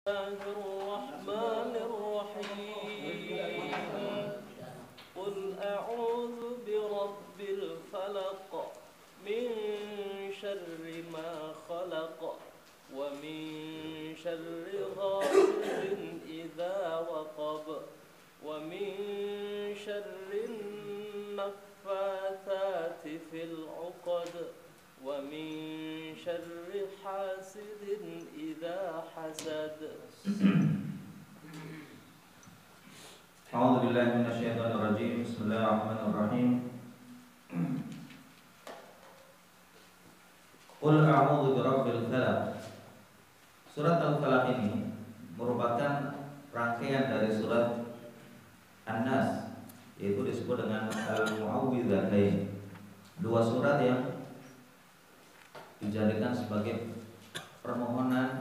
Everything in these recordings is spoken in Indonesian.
الله الرحمن الرحيم قل أعوذ برب الفلق من شر ما خلق ومن شر غاسق إذا وقب ومن شر النفاثات في العقد ومن شر حاسد إذا حسد. أعوذ بالله من الشيطان الرجيم. بسم الله الرحمن الرحيم. Qul a'udzu birabbil falaq. Surat Al-Falaq ini merupakan rangkaian dari surat An-Nas, yaitu disebut dengan Al-Mu'awwidzatain. Dua surat yang dijadikan sebagai permohonan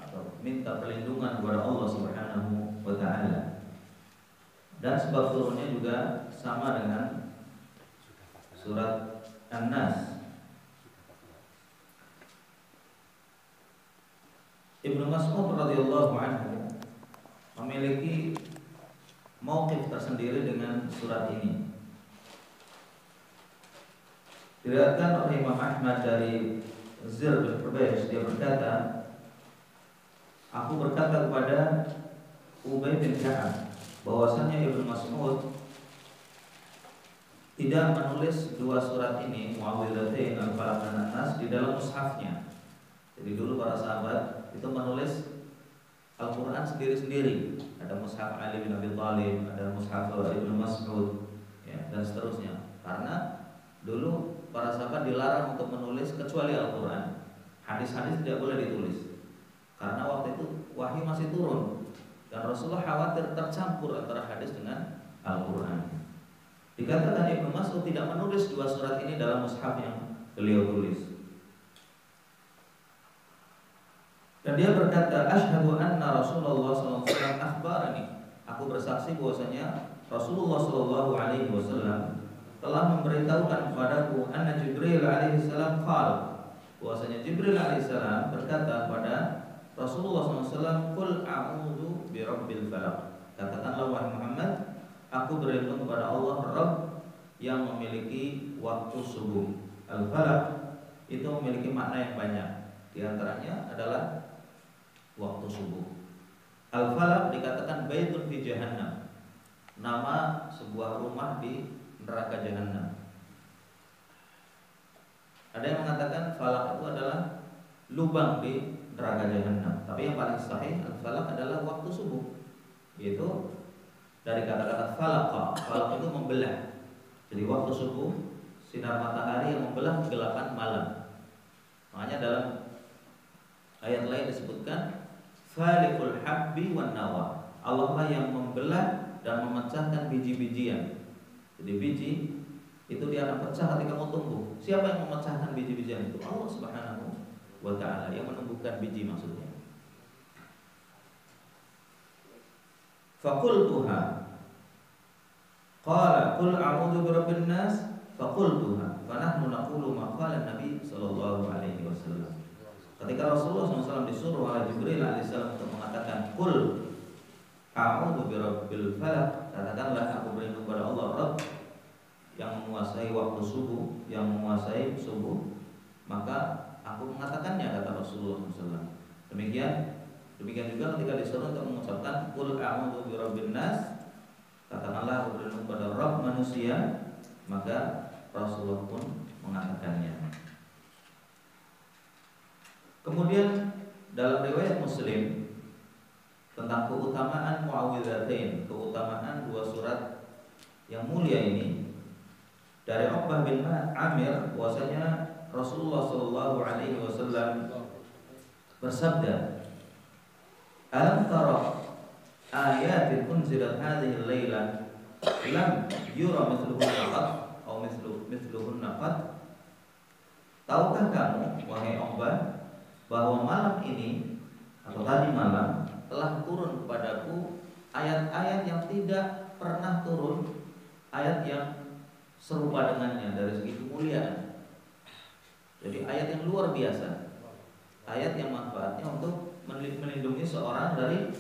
atau minta perlindungan kepada Allah Subhanahu wa taala. Dan sebab turunnya juga sama dengan surat An-Nas. Ibnu Mas'ud radhiyallahu anhu memiliki mauqif tersendiri dengan surat ini. Diriwayatkan oleh Imam Ahmad dari Zir bin Hubaysh, dia berkata, aku berkata kepada Ubay bin Ka'ab bahwasanya Ibnu Mas'ud tidak menulis dua surat ini, Mu'awwidzatain, Al-Falaq dan An-Nas, di dalam mushafnya. Jadi dulu para sahabat itu menulis Al-Quran sendiri-sendiri. Ada mushaf Ali bin Abi Thalib, ada mushaf Ibnu Mas'ud, ya, dan seterusnya. Karena dulu para sahabat dilarang untuk menulis kecuali Al-Quran. Hadis-hadis tidak boleh ditulis karena waktu itu wahyu masih turun dan Rasulullah khawatir tercampur antara hadis dengan Al-Quran. Dikatakan Ibnu Mas'ud tidak menulis dua surat ini dalam mushaf yang beliau tulis. Dan dia berkata, asyhadu anna Rasulullah sallallahu alaihi wasallam akhbarani. Aku bersaksi bahwasanya Rasulullah sallallahu alaihi wasallam telah memberitahukan kepadaku anna Jibril alaihi salam qala, bahwasanya Jibril alaihi salam berkata kepada Rasulullah SAW, qul a'udzu birabbil falaq. Katakanlah wahai Muhammad, aku berlindung kepada Allah Rabb yang memiliki waktu subuh. Al-falaq itu memiliki makna yang banyak. Di antaranya adalah waktu subuh. Al-falaq dikatakan baitun fi jahannam, nama sebuah rumah di neraka jahanam. Ada yang mengatakan falak itu adalah lubang di neraka jahanam. Tapi yang paling sahih al-falak adalah waktu subuh, yaitu dari kata-kata falaqa. Falak itu membelah. Jadi waktu subuh sinar matahari yang membelah kegelapan malam. Makanya dalam ayat lain disebutkan falikul habbi wan nawa. Allah lah yang membelah dan memecahkan biji-bijian. Jadi biji itu dia akan pecah ketika mau tumbuh. Siapa yang memecahkan biji-bijian itu? Allah Subhanahu wa ta'ala yang menumbuhkan biji maksudnya. Faqultuha. Qala qul a'udzu birabbin nas faqultuha. Fa nahnu naqulu ma qala Nabi sallallahu alaihi wasallam. Ketika Rasulullah SAW disuruh oleh Jibril alaihissalam untuk mengatakan qul a'udzu birabbil falaq, katakanlah aku berlindung kepada Allah Rabb yang menguasai waktu subuh, yang menguasai subuh, maka aku mengatakannya, kata Rasulullah SAW. Demikian juga ketika disuruh untuk mengucapkan qul a'udzu birabbin nas, katakanlah aku berlindung kepada Rabb manusia, maka Rasulullah pun mengatakannya. Kemudian dalam riwayat Muslim tentang keutamaan Mu'awwidzatain, keutamaan dua surat yang mulia ini, dari Uqbah bin Amir bahwasanya Rasulullah sallallahu alaihi wasallam bersabda, alam tara ayatin unzilat hadhihi al-laila lam yura mithluhunna qat atau mithluhunna qat. Tahukah kamu wahai Uqbah bahwa malam ini atau tadi malam telah turun kepadaku ayat-ayat yang tidak pernah turun, ayat yang serupa dengannya dari segi kemuliaan. Jadi ayat yang luar biasa, ayat yang manfaatnya untuk melindungi seorang dari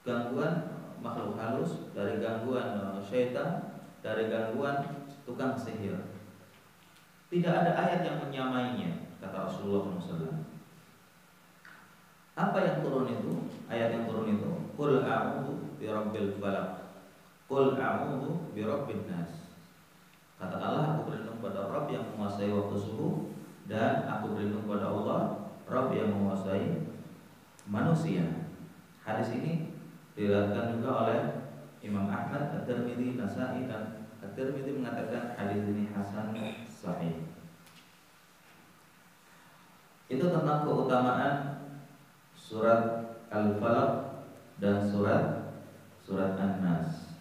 gangguan makhluk halus, dari gangguan syaitan, dari gangguan tukang sihir. Tidak ada ayat yang menyamainya, kata Rasulullah SAW. Apa yang turun itu? Ayat yang turun itu, Qul a'udzu birabbil falaq, Qul a'udzu birabbin nas. Katakanlah, aku berlindung pada Rabb yang menguasai waktu subuh, dan aku berlindung pada Allah, Rabb yang menguasai manusia. Hadis ini diriwayatkan juga oleh Imam Ahmad, At-Tirmidzi, Nasa'i, dan At-Tirmidzi mengatakan hadis ini hasan sahih. Itu tentang keutamaan surat Al-Falaq dan surat An-Nas.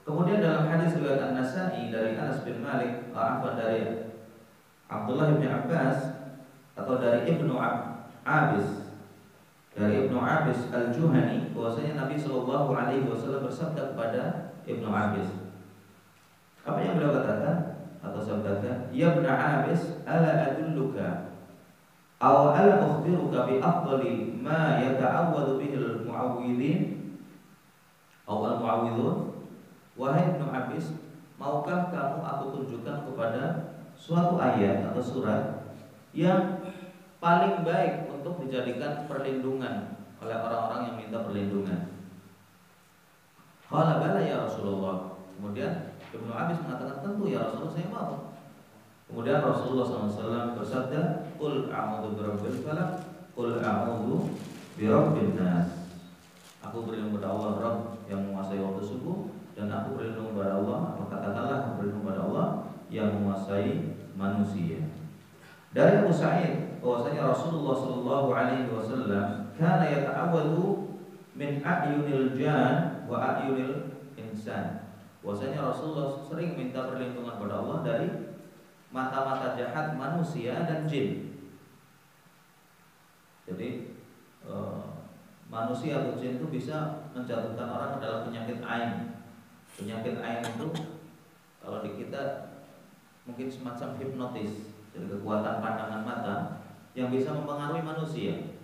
Kemudian dalam hadis riwayat An-Nasa'i dari Anas bin Malik, dari Abdullah bin Abbas atau dari Ibnu Abis, dari Ibnu Abis Al-Juhani, bahwasanya Nabi Shallallahu Alaihi Wasallam bersabda kepada Ibnu Abis. Apa yang beliau katakan atau sabdakan? Ya Ibnu Abis, ala adulluka aw ala ukhbiruka bi afdali ma yata'awwadu bihi al-mu'awwidin aw al-mu'awwidun. Wahai Ibnu Abis, maukah kamu aku tunjukkan kepada suatu ayat atau surat yang paling baik untuk dijadikan perlindungan oleh orang-orang yang minta perlindungan? Qala bala ya Rasulullah. Kemudian Ibnu Abis mengatakan, tentu ya Rasulullah, saya mau. Kemudian Rasulullah SAW bersabda, Qul a'udzu birabbil falaq, Qul a'udzu birabbin nas. Aku berlindung pada Allah, Rabb yang menguasai waktu subuh, dan aku berlindung pada Allah, atau katakanlah aku berlindung pada Allah yang menguasai manusia. Dari Abu Sa'id, bahwasanya Rasulullah Shallallahu Alaihi Wasallam kana yata'awwadu min a'yunil jan wa a'yunil insan. Bahwasanya Rasulullah sering minta perlindungan pada Allah dari mata-mata jahat manusia dan jin. Jadi manusia atau jin itu bisa menjatuhkan orang ke dalam penyakit ain. Penyakit ain itu kalau di kita mungkin semacam hipnotis, jadi kekuatan pandangan mata yang bisa mempengaruhi manusia.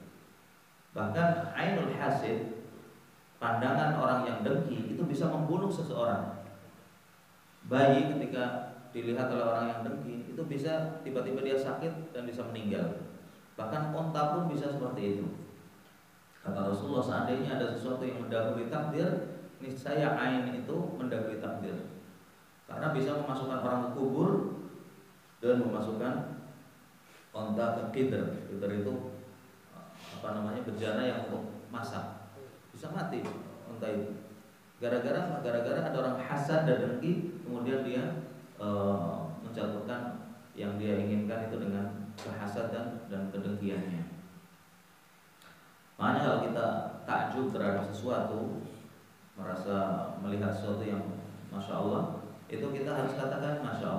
Bahkan ainul hasid, pandangan orang yang dengki, itu bisa membunuh seseorang. Bayi ketika dilihat oleh orang yang dengki, itu bisa tiba-tiba dia sakit dan bisa meninggal. Bahkan unta pun bisa seperti itu. Kata Rasulullah, seandainya ada sesuatu yang mendahului takdir, niscaya ain itu mendahului takdir. Karena bisa memasukkan orang ke kubur dan memasukkan unta ke qidr. Qidr itu bejana yang untuk masak. Bisa mati unta itu. Gara-gara ada orang hasad dan dengki, kemudian dia menjatuhkan yang dia inginkan itu dengan kehasadan dan kedengkiannya. Makanya kalau kita takjub terhadap sesuatu, merasa melihat sesuatu yang Masya Allah, itu kita harus katakan Masya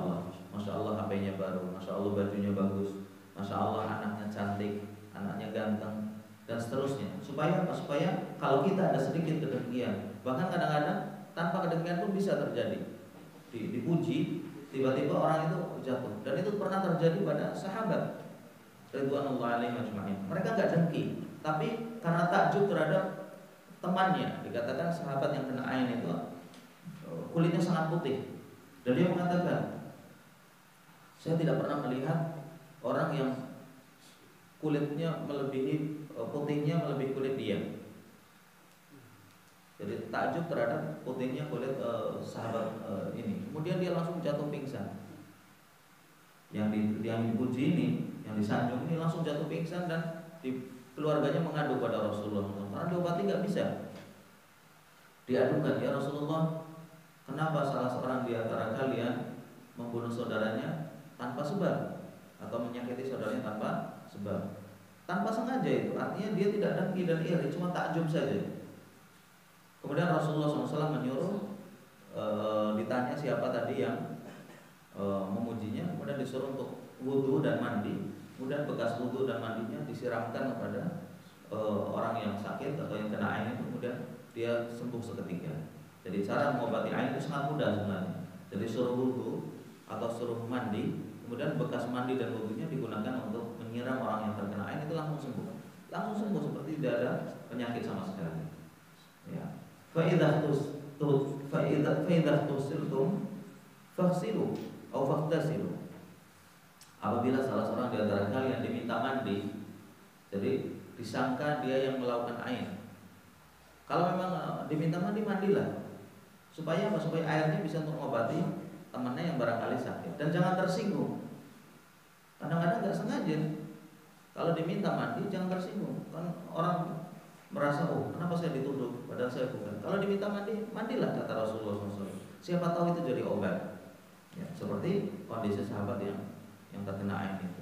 Allah HP-nya baru, Masya Allah bajunya bagus, Masya Allah anaknya cantik, anaknya ganteng, dan seterusnya. Supaya apa? Supaya kalau kita ada sedikit kedengkian, bahkan kadang-kadang tanpa kedengkian pun bisa terjadi, dipuji, tiba-tiba orang itu jatuh. Dan itu pernah terjadi pada sahabat Ridwanullah alaihim ajma'in. Mereka gak dengki, tapi karena takjub terhadap temannya, dikatakan sahabat yang kena ain itu kulitnya sangat putih, dan dia mengatakan, saya tidak pernah melihat orang yang kulitnya melebihi putihnya melebihi kulit dia. Jadi takjub terhadap putihnya kulit sahabat ini. Kemudian dia langsung jatuh pingsan. Yang dipuji ini, yang disanjung ini langsung jatuh pingsan, dan keluarganya mengadu pada Rasulullah. Karena diobati nggak bisa. Diadukan, ya Rasulullah, kenapa salah seorang di antara kalian membunuh saudaranya tanpa sebab, atau menyakiti saudaranya tanpa sebab? Tanpa sengaja itu, artinya dia tidak dengki dan iri, cuma takjub saja. Kemudian Rasulullah SAW menyuruh ditanya siapa tadi yang memujinya, kemudian disuruh untuk wudhu dan mandi. Kemudian bekas wudhu dan mandinya disiramkan kepada orang yang sakit atau yang kena ain itu, kemudian dia sembuh seketika. Jadi cara mengobati ain itu sangat mudah sebenarnya. Jadi suruh wudhu atau suruh mandi, kemudian bekas mandi dan wudhunya digunakan untuk menyiram orang yang terkena ain itu langsung sembuh seperti tidak ada penyakit sama sekali. Ya. Fa idza tusiltum faghsilu atau faghtasilu. Apabila salah seorang di antara kalian diminta mandi, jadi disangka dia yang melakukan ain. Kalau memang diminta mandi, mandilah. Supaya apa? Supaya airnya bisa untuk mengobati temannya yang barangkali sakit. Dan jangan tersinggung. Kadang-kadang nggak sengaja. Kalau diminta mandi, jangan tersinggung. Kan orang merasa, oh kenapa saya dituduh? Padahal saya bukan. Kalau diminta mandi, mandilah kata Rasulullah SAW. Siapa tahu itu jadi obat. Ya, seperti kondisi sahabat yang terkena ain itu.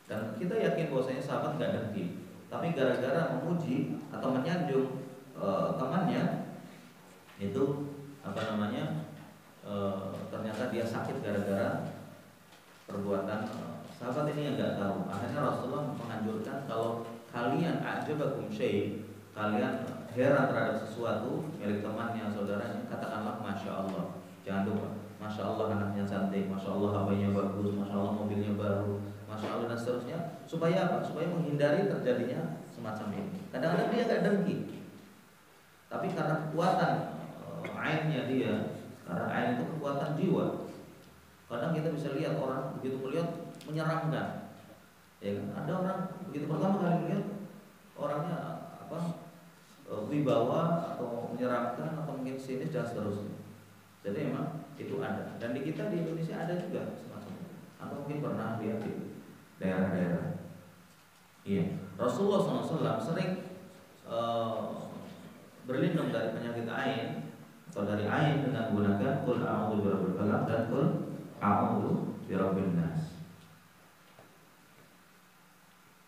Dan kita yakin bahwasanya sahabat nggak dengki, tapi gara-gara memuji atau menyanjung temannya itu ternyata dia sakit gara-gara perbuatan sahabat ini yang nggak tahu. Akhirnya Rasulullah menganjurkan kalau kalian ajabakum syai', kalian heran terhadap sesuatu milik temannya, saudaranya, katakanlah masya Allah. Jangan lupa, masya Allah anaknya cantik, masya Allah HP-nya bagus, masya Allah mobilnya baru, masya Allah dan seterusnya. Supaya apa? Supaya menghindari terjadinya semacam ini. Kadang-kadang dia nggak dengki, tapi karena kekuatan ainnya dia, karena ain itu kekuatan jiwa. Kadang kita bisa lihat orang begitu melihat menyeramkan, ya kan? Ada orang begitu pertama kali melihat orangnya wibawa atau menyeramkan atau mungkin sinis dan seterusnya. Jadi memang itu ada, dan di kita di Indonesia ada juga semacam itu. Atau mungkin pernah lihat di daerah-daerah. Iya, Rasulullah SAW sering berlindung dari penyakit ain atau dari ain dengan menggunakan qul a'udzu birabbil falaq dan qul a'udzu birabbin nas.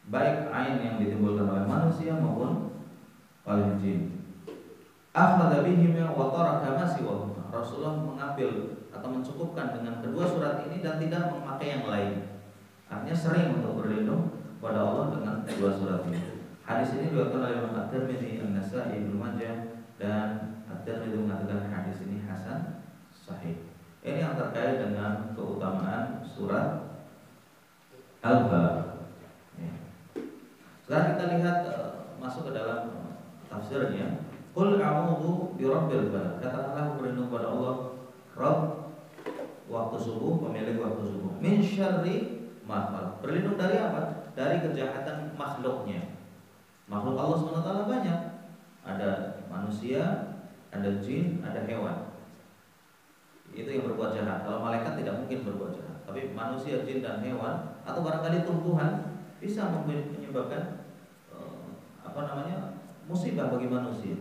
Baik ain yang ditimbulkan oleh manusia maupun oleh jin. Akhadha bihim wa taraka ma siwahum. Rasulullah mengambil atau mencukupkan dengan kedua surat ini dan tidak memakai yang lain. Artinya sering untuk berlindung kepada Allah dengan kedua surat ini. Hadis ini diriwayatkan oleh Imam At-Tirmidzi, An-Nasa'i, Ibnu Majah, dan At-Tirmidzi mengatakan hadis ini hasan sahih. Ini yang terkait dengan keutamaan surat Al-Falaq. Ya. Sekarang kita lihat masuk ke dalam tafsirnya. Qul a'udzu birabbil falaq. Katakanlah berlindung kepada Allah, Rabb waktu subuh, pemilik waktu subuh. Min syarri ma khalaq. Berlindung dari apa? Dari kejahatan makhluknya. Makhluk Allah SWT banyak. Ada manusia, ada jin, ada hewan. Itu yang berbuat jahat. Kalau malaikat tidak mungkin berbuat jahat. Tapi manusia, jin, dan hewan atau barangkali tumbuhan bisa menyebabkan musibah bagi manusia.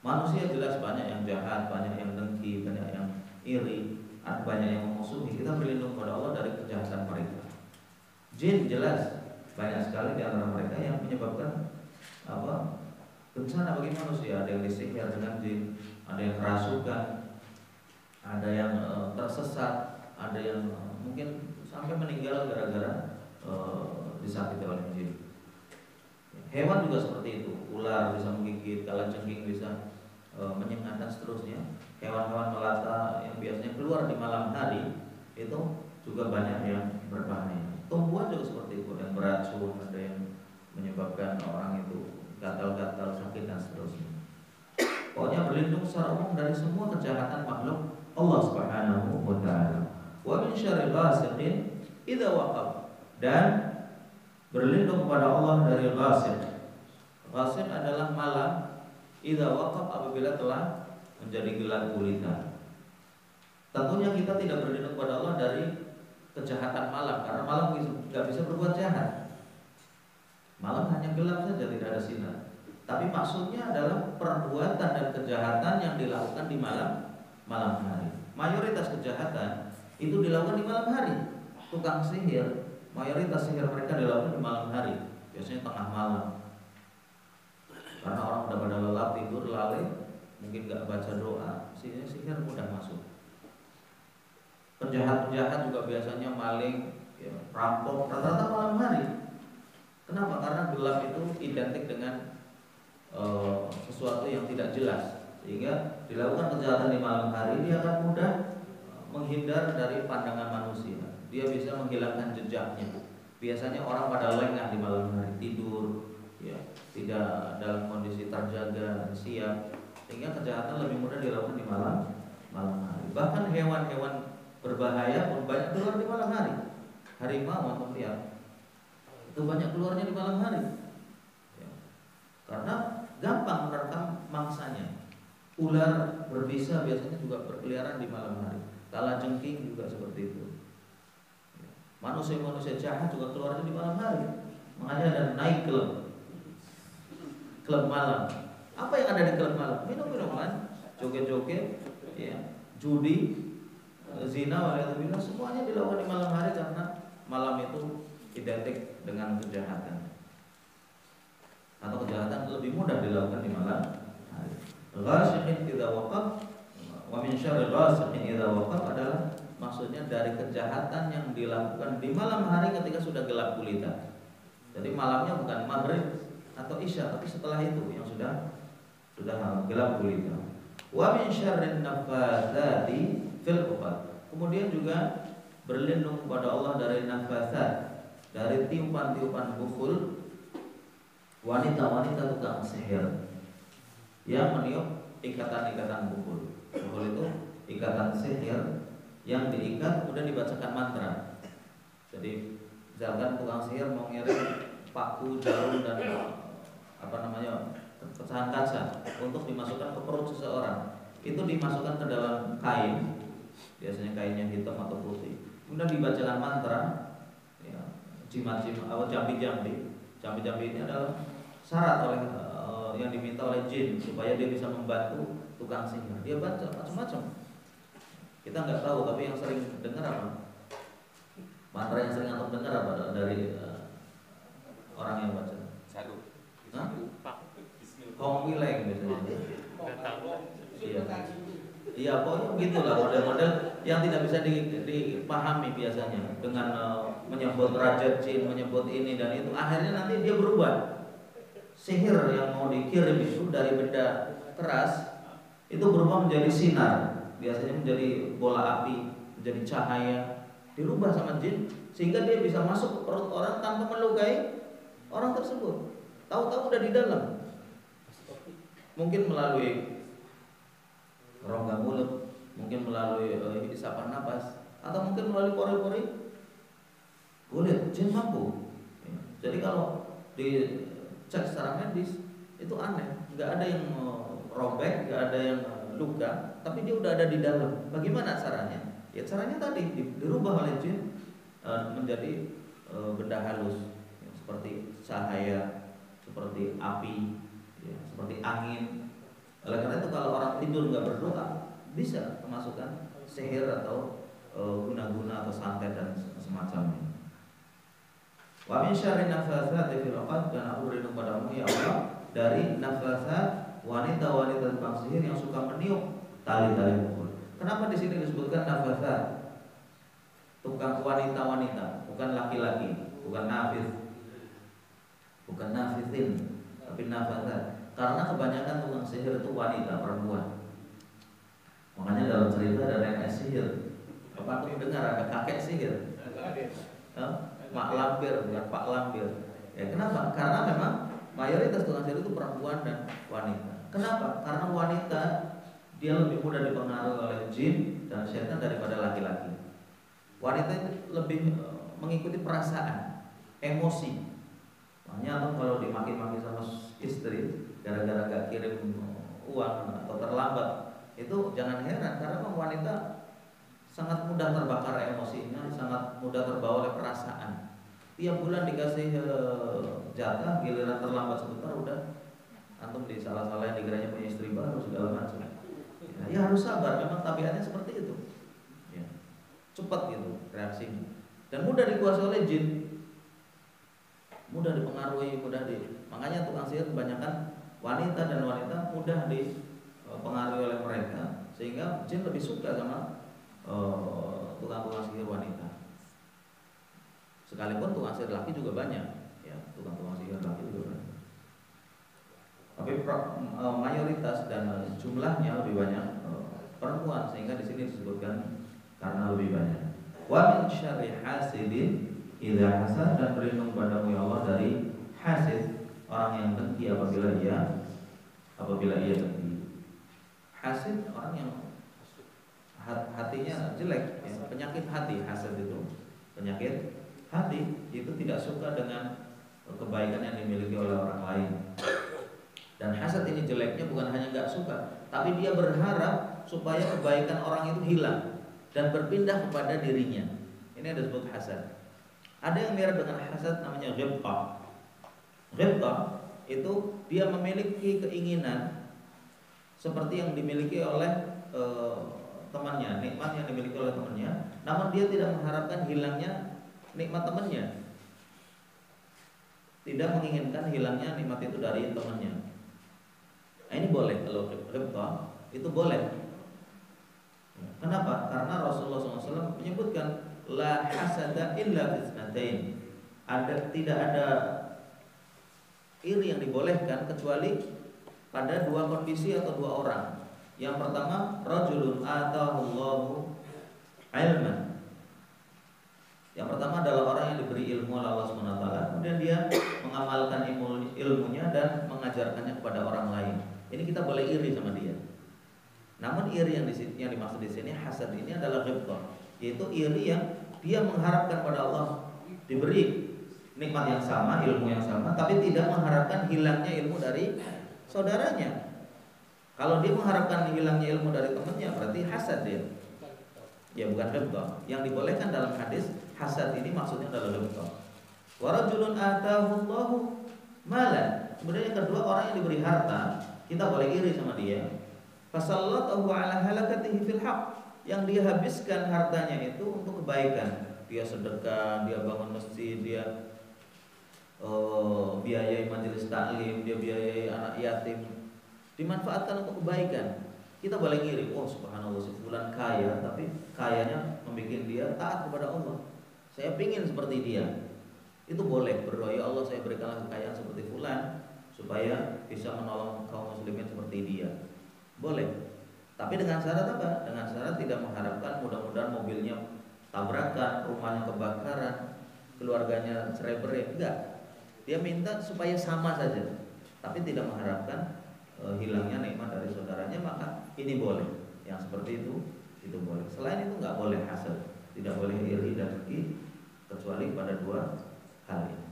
Manusia jelas banyak yang jahat, banyak yang dengki, banyak yang iri, banyak yang memusuhi. Kita berlindung kepada Allah dari kejahatan mereka. Jin jelas banyak sekali di antara mereka yang menyebabkan bencana bagi manusia. Ada yang disihir dengan jin, ada yang kerasukan, ada yang tersesat, ada yang mungkin sampai meninggal gara-gara disakiti oleh jin. Hewan juga seperti itu. Ular bisa menggigit, kalajengking bisa menyengat dan seterusnya. Hewan-hewan melata yang biasanya keluar di malam hari itu juga banyak yang berbahaya. Tumbuhan juga seperti itu, yang beracun, ada yang menyebabkan orang itu gatal-gatal, sakit dan seterusnya. Pokoknya berlindung secara umum dari semua kejahatan makhluk Allah Subhanahu wa taala. Wa min syarri ghasiqin idza waqab. Dan berlindung kepada Allah dari ghasiq. Ghasiq adalah malam idza waqab, apabila telah menjadi gelap gulita. Tentunya kita tidak berlindung kepada Allah dari kejahatan malam, karena malam tidak bisa berbuat jahat. Malam hanya gelap saja, tidak ada sinar. Tapi maksudnya adalah perbuatan dan kejahatan yang dilakukan di malam hari. Mayoritas kejahatan itu dilakukan di malam hari. Tukang sihir, mayoritas sihir mereka dilakukan di malam hari, biasanya tengah malam. Karena orang udah pada lelah tidur, lalai, mungkin gak baca doa, sihir mudah masuk. Penjahat-penjahat juga biasanya maling, rampok, rata-rata malam hari. Kenapa? Karena gelap itu identik dengan sesuatu yang tidak jelas, sehingga dilakukan kejahatan di malam hari, dia akan mudah menghindar dari pandangan manusia. Dia bisa menghilangkan jejaknya. Biasanya orang pada lengah di malam hari, tidur, ya, tidak dalam kondisi terjaga dan siap, sehingga kejahatan lebih mudah dilakukan di malam hari. Bahkan hewan-hewan berbahaya pun banyak keluar di malam hari. Harimau atau liar itu banyak keluarnya di malam hari, ya, karena gampang menerkam mangsanya. Ular berbisa biasanya juga berkeliaran di malam hari. Kalajengking juga seperti itu. Manusia-manusia jahat juga keluarnya di malam hari. Makanya ada night klub malam. Apa yang ada di klub malam? Minum-minuman, joget-joget, ya, judi, zina, waliyadzubillah, semuanya dilakukan di malam hari karena malam itu identik dengan kejahatan. Atau kejahatan lebih mudah dilakukan di malam hari. Ghasiqin idza waqab wa min syarri ghasiqin idza waqab adalah maksudnya dari kejahatan yang dilakukan di malam hari ketika sudah gelap gulita. Jadi malamnya bukan maghrib atau isya, tapi setelah itu yang sudah gelap gulita. Wa min syarrin naffatsati fil 'uqad. Kemudian juga berlindung kepada Allah dari nafasat, dari tiupan-tiupan bukul wanita-wanita tukang sihir yang meniup ikatan-ikatan bukul. Bukul itu ikatan sihir yang diikat kemudian dibacakan mantra. Jadi misalkan tukang sihir mau ngirim paku, jarum dan pecahan kaca untuk dimasukkan ke perut seseorang, itu dimasukkan ke dalam kain, biasanya kainnya hitam atau putih, kemudian dibacakan mantra, ya, jambi-jambi ini adalah syarat yang diminta oleh jin supaya dia bisa membantu tukang sihir. Dia baca macam-macam. Kita nggak tahu, tapi yang sering dengar apa? Mantra yang sering antum dengar apa dari orang yang baca? Satu. Kong Wileng biasanya. Iya, pokoknya begitulah model-model yang tidak bisa dipahami biasanya dengan menyebut raja jin, menyebut ini dan itu. Akhirnya nanti dia berubah. Sihir yang mau dikirim itu dari benda keras itu berubah menjadi sinar. Biasanya menjadi bola api, menjadi cahaya, dirubah sama jin sehingga dia bisa masuk ke perut orang tanpa melukai orang tersebut. Tahu-tahu udah di dalam. Mungkin melalui rongga mulut, mungkin melalui isapan napas, atau mungkin melalui pori-pori kulit. Jin mampu. Jadi kalau dicek secara medis itu aneh, nggak ada yang robek, nggak ada yang luka, tapi dia udah ada di dalam. Bagaimana caranya? Ya caranya tadi dirubah oleh jin menjadi benda halus, ya, seperti cahaya, seperti api, ya, seperti angin. Oleh karena itu kalau orang tidur nggak berdoa bisa kemasukan sihir atau guna-guna atau santet dan semacamnya. Wa min syarri nafatsati fil 'uqad, dan aku berlindung padamu ya Allah dari nafasat, wanita-wanita tukang sihir yang suka meniup tali-tali bukul. Kenapa di sini disebutkan nafasat? Tukang wanita-wanita, bukan laki-laki, bukan nafis, bukan nafisin, tapi nafasat. Karena kebanyakan tukang sihir itu wanita, perempuan. Makanya dalam cerita ada nenek sihir. Apa tuh dengar ada kakek sihir? Mak lampir, bukan Pak Lampir. Ya kenapa? Karena memang mayoritas tukang sihir itu perempuan dan wanita. Kenapa? Karena wanita dia lebih mudah dipengaruhi oleh jin dan setan daripada laki-laki. Wanita itu lebih mengikuti perasaan, emosi. Makanya kalau dimaki-maki sama istri gara-gara gak kirim uang atau terlambat, itu jangan heran karena wanita sangat mudah terbakar emosinya, sangat mudah terbawa oleh perasaan. Tiap bulan dikasih jatah, giliran terlambat sebentar udah antum disalah-salahin, dikiranya punya istri baru segala macam. Ya harus sabar, memang tabiatnya seperti itu. Ya, cepat gitu reaksinya dan mudah dikuasai oleh jin, mudah dipengaruhi, makanya tukang sihir kebanyakan wanita dan wanita mudah dipengaruhi oleh mereka sehingga jin lebih suka sama tukang-tukang sihir wanita. Sekalipun tukang sihir laki juga banyak, ya tukang-tukang sihir laki juga banyak. Tapi mayoritas dan jumlahnya lebih banyak perempuan sehingga di sini disebutkan karena lebih banyak. Wa min syarri hasidin idza hasad, dan berlindung padamu ya Allah dari hasid, orang yang dengki apabila ia dengki. Hasid orang yang hatinya jelek, ya, penyakit hati. Hasad itu penyakit hati, itu tidak suka dengan kebaikan yang dimiliki oleh orang lain. Dan hasad ini jeleknya bukan hanya nggak suka, tapi dia berharap supaya kebaikan orang itu hilang dan berpindah kepada dirinya. Ini ada disebut hasad. Ada yang mirip dengan hasad, namanya ghibtah. Ghibtah itu dia memiliki keinginan seperti yang dimiliki oleh temannya, nikmat yang dimiliki oleh temannya, namun dia tidak mengharapkan hilangnya nikmat temannya, tidak menginginkan hilangnya nikmat itu dari temannya. Nah, ini boleh kalau ghibtah itu boleh. Kenapa? Karena Rasulullah SAW menyebutkan la hasada illa fitnatain. Tidak ada iri yang dibolehkan kecuali pada dua kondisi atau dua orang. Yang pertama, rajulun atahullahu ilman. Yang pertama adalah orang yang diberi ilmu oleh Allah SWT, kemudian dia mengamalkan ilmunya dan mengajarkannya kepada orang lain. Ini kita boleh iri sama dia. Namun iri yang dimaksud di sini hasad ini adalah ghibtah, yaitu iri yang dia mengharapkan pada Allah diberi nikmat yang sama, ilmu yang sama, tapi tidak mengharapkan hilangnya ilmu dari saudaranya. Kalau dia mengharapkan hilangnya ilmu dari temannya, berarti hasad dia. Ya, bukan ghibtah. Yang dibolehkan dalam hadis hasad ini maksudnya adalah ghibtah. Wa rajulun atahu Allahu malan. Kemudian yang kedua, orang yang diberi harta, kita boleh iri sama dia. Fasallatahu ala halakatihi fil haq, yang dia habiskan hartanya itu untuk kebaikan. Dia sedekah, dia bangun masjid, dia biayai majelis taklim, dia biayai anak yatim, dimanfaatkan untuk kebaikan. Kita boleh ngiri, oh subhanallah, si fulan kaya, tapi kayanya membuat dia taat kepada Allah. Saya pingin seperti dia. Itu boleh berdoa, ya Allah saya berikanlah kekayaan seperti fulan supaya bisa menolong kaum muslimin seperti dia. Boleh. Tapi dengan syarat apa? Dengan syarat tidak mengharapkan mudah-mudahan mobilnya tabrakan, rumahnya kebakaran, keluarganya cerai-berai. Enggak. Dia minta supaya sama saja, tapi tidak mengharapkan hilangnya nikmat dari saudaranya, maka ini boleh. Yang seperti itu boleh. Selain itu nggak boleh hasad, tidak boleh iri dan dengki, kecuali pada dua hal ini.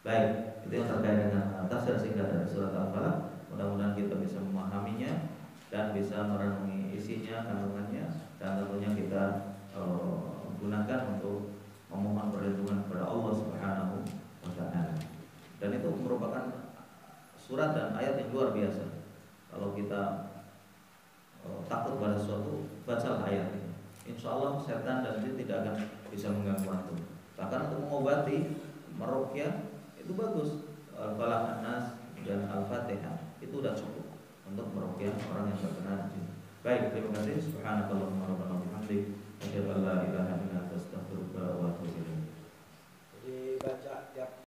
Baik, itu yang terkait dengan tafsir singkat dari surat Al-Falaq. Mudah-mudahan kita bisa memahaminya dan bisa merenungi isinya, kandungannya, dan tentunya kita gunakan untuk memohon perlindungan kepada Allah Subhanahu wa Ta'ala. Dan itu merupakan surat dan ayat yang luar biasa. Kalau kita takut pada sesuatu, bacalah ayat ini. Insya Allah setan dan jin tidak akan bisa mengganggu antum. Bahkan untuk mengobati, meruqyah itu bagus. Al-Falaq, An-Nas dan Al-Fatihah itu sudah cukup untuk meruqyah orang yang terkena jin. Baik, terima kasih. Subhanakallahumma rabbana wa bihamdik, asyhadu an la ilaha illa anta, astaghfiruka wa atubu ilaik. Dibaca tiap